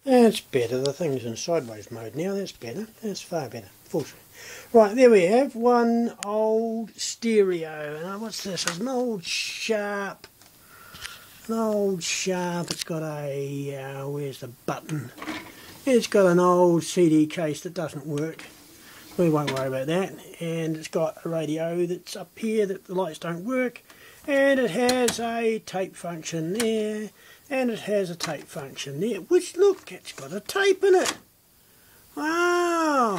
That's better. The thing's in sideways mode now. That's better. That's far better. Full screen. Right, there we have one old stereo. And what's this? It's an old Sharp. An old Sharp. It's got a... where's the button? It's got an old CD case that doesn't work. We won't worry about that. And it's got a radio that's up here that the lights don't work. And it has a tape function there. And it has a tape function there. Which, look, it's got a tape in it. Wow.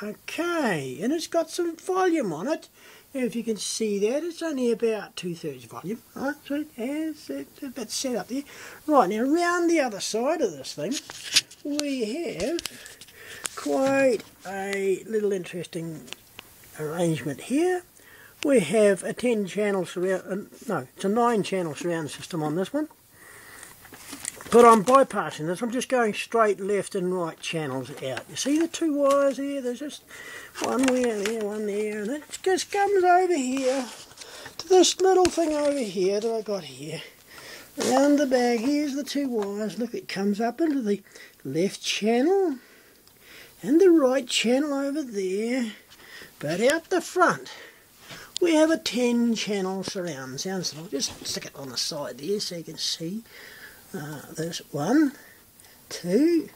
Okay. And it's got some volume on it. If you can see that, it's only about 2/3 volume. Right, so it has, it's a bit set up there. Right, now around the other side of this thing, we have quite a little interesting arrangement here. We have a 10 channel surround, no, it's a 9 channel surround system on this one. But I'm bypassing this, I'm just going straight left and right channels out. You see the two wires there? There's just one there, one there, and it just comes over here to this little thing over here that I got here. Around the back, here's the two wires. Look, it comes up into the left channel and the right channel over there. But out the front, we have a 10 channel surround sound. So I'll just stick it on the side there so you can see. There's 1, 2,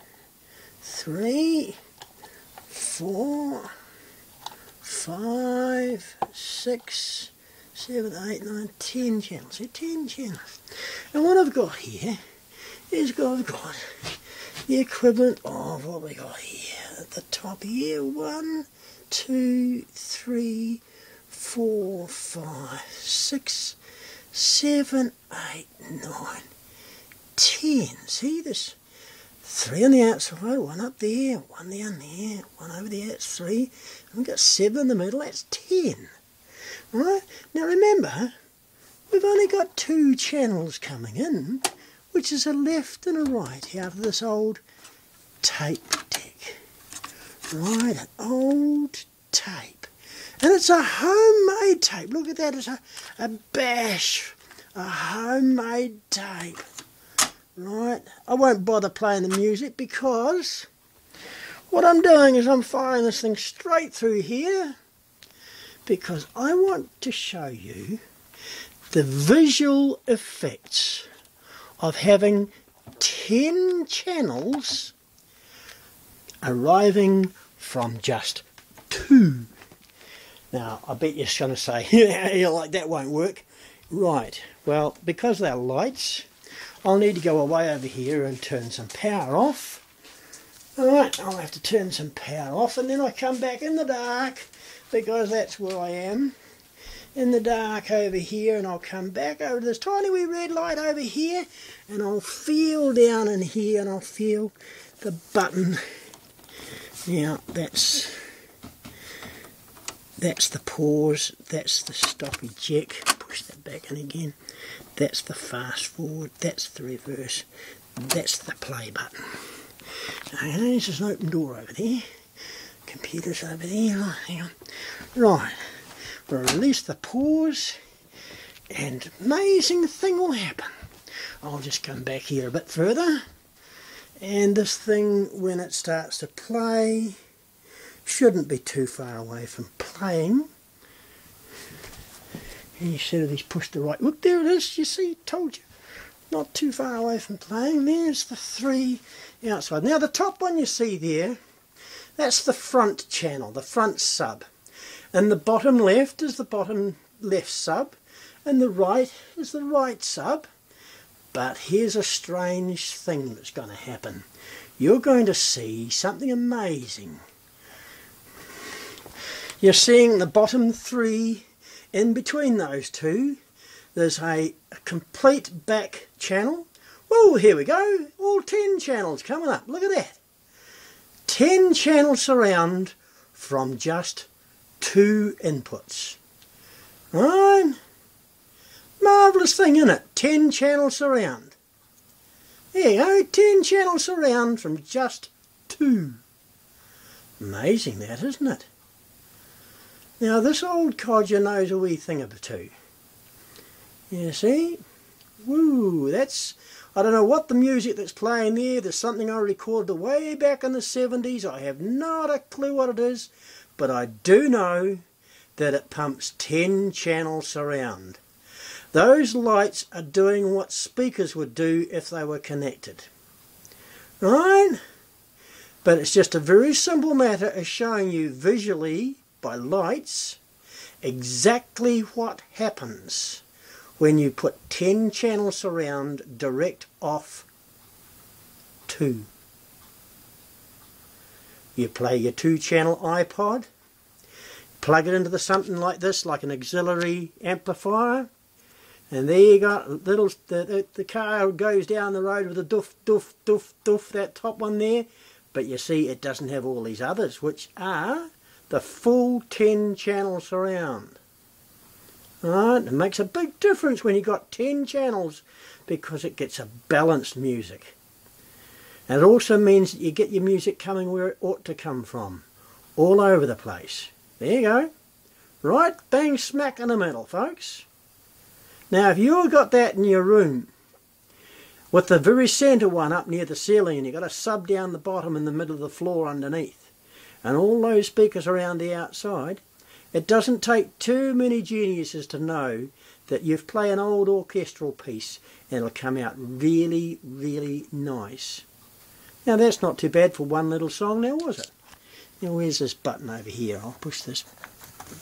3, 4, 5, 6, 7, 8, 9, 10 channels. So 10 channels. And what I've got here is I've got the equivalent of what we got here at the top here. 1, 2, 3, 4, 5, 6, 7, 8, 9, 10. See this? 3 on the outside, 1 up there, 1 down there, 1 over there, that's 3. And we've got 7 in the middle, that's 10. Right? Now remember, we've only got 2 channels coming in, which is a left and a right out of this old tape deck. Right, an old tape. And it's a homemade tape. Look at that, it's a bash, a homemade tape. Right, I won't bother playing the music because what I'm doing is I'm firing this thing straight through here because I want to show you the visual effects of having 10 channels arriving from just 2. Now, I bet you're going to say, yeah, like that won't work. Right, well, because they're lights, I'll need to go away over here and turn some power off. Alright, I'll have to turn some power off and then I come back in the dark because that's where I am. In the dark over here, and I'll come back over to this tiny wee red light over here and I'll feel down in here and I'll feel the button. Now that's the pause, that's the stop eject, push that back in again. That's the fast forward, that's the reverse, that's the play button. Okay, there's just an open door over there. Computer's over there. Oh, hang on. Right, we'll release the pause and amazing thing will happen. I'll just come back here a bit further and this thing, when it starts to play, shouldn't be too far away from playing. And you said he's pushed the right. Look, there it is. You see, told you. Not too far away from playing. There's the 3 outside. Now the top one you see there, that's the front channel, the front sub. And the bottom left is the bottom left sub. And the right is the right sub. But here's a strange thing that's going to happen. You're going to see something amazing. You're seeing the bottom 3. In between those 2, there's a complete back channel. Well, here we go. All 10 channels coming up. Look at that. 10 channel surround from just 2 inputs. Right? Marvellous thing, isn't it? 10 channel surround. There you go. 10 channel surround from just 2. Amazing that, isn't it? Now this old codger knows a wee thing or two. You see? Woo, that's I don't know what the music that's playing there. There's something I recorded way back in the 70s. I have not a clue what it is, but I do know that it pumps 10 channel surround. Those lights are doing what speakers would do if they were connected. Right? But it's just a very simple matter of showing you visually by lights exactly what happens when you put 10 channel surround direct off 2. You play your 2 channel iPod, plug it into something like this, like an auxiliary amplifier, and there you got little the car goes down the road with a doof doof doof doof, that top one there, but you see it doesn't have all these others, which are the full 10 channel surround. Right, it makes a big difference when you got 10 channels because it gets a balanced music. And it also means that you get your music coming where it ought to come from, all over the place. There you go. Right bang smack in the middle, folks. Now if you've got that in your room, with the very centre one up near the ceiling, and you've got a sub down the bottom in the middle of the floor underneath, and all those speakers around the outside, it doesn't take too many geniuses to know that you've played an old orchestral piece and it'll come out really, really nice. Now that's not too bad for one little song now, was it? Now where's this button over here? I'll push this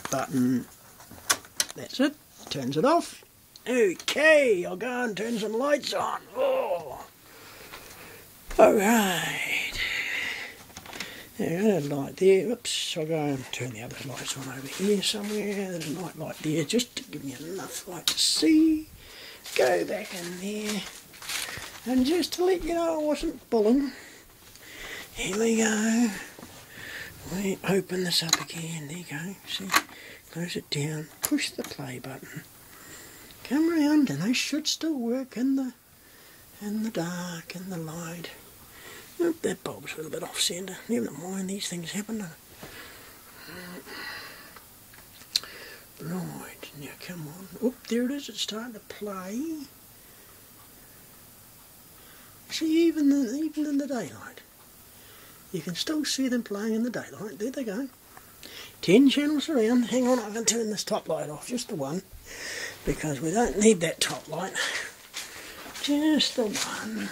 button. That's it. Turns it off. Okay, I'll go and turn some lights on. Oh. Alright. There's a light there. Oops, I'll go and turn the other lights on over here somewhere. There's a night light there just to give me enough light to see. Go back in there. And just to let you know I wasn't bulling. Here we go. We open this up again. There you go. See? Close it down. Push the play button. Come around and they should still work in the dark and the light. Oh, that bulb's a little bit off centre. Never mind, these things happen. Right, now come on. Oh, there it is, it's starting to play. See, even in the daylight, you can still see them playing in the daylight. There they go. 10 channels around. Hang on, I can turn this top light off, just the one, because we don't need that top light. Just the one.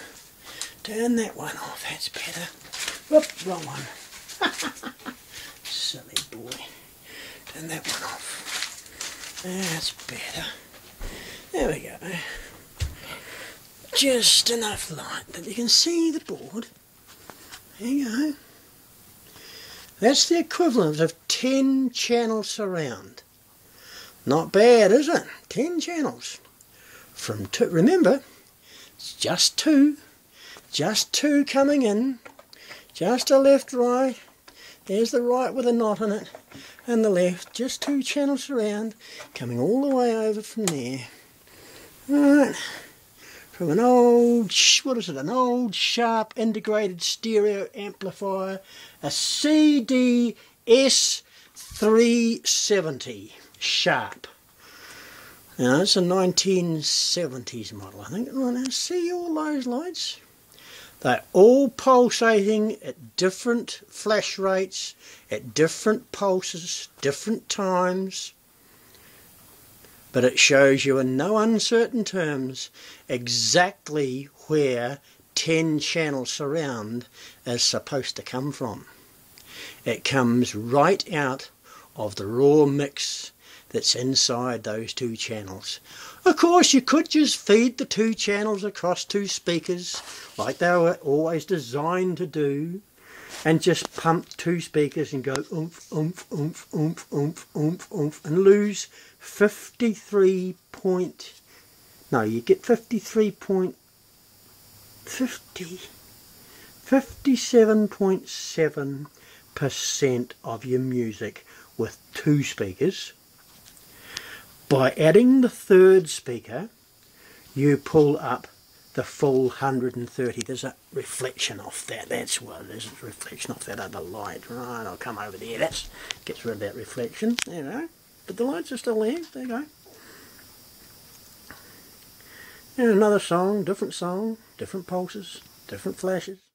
Turn that one off, that's better. Whoop, wrong one. Silly boy. Turn that one off. That's better. There we go. Just enough light that you can see the board. There you go. That's the equivalent of 10 channel surround. Not bad, is it? 10 channels. From 2, remember, it's just 2. Just 2 coming in, just a left, right, there's the right with a knot in it, and the left, just 2 channels around, coming all the way over from there. Right, from an old, what is it, an old Sharp integrated stereo amplifier, a CDS 370 Sharp. Now it's a 1970s model, I think. Well, now see all those lights? They're all pulsating at different flash rates, at different pulses, different times. But it shows you in no uncertain terms exactly where 10 channel surround is supposed to come from. It comes right out of the raw mix that's inside those 2 channels. Of course, you could just feed the 2 channels across 2 speakers like they were always designed to do, and just pump 2 speakers and go oomph, oomph, oomph, oomph, oomph, oomph, oomph, and lose 57.7% of your music with 2 speakers. By adding the 3rd speaker, you pull up the full 130. There's a reflection off that. That's what it is. It's a reflection off that other light. Right, I'll come over there. That gets rid of that reflection. There you go. But the lights are still there. There you go. And another song, different pulses, different flashes.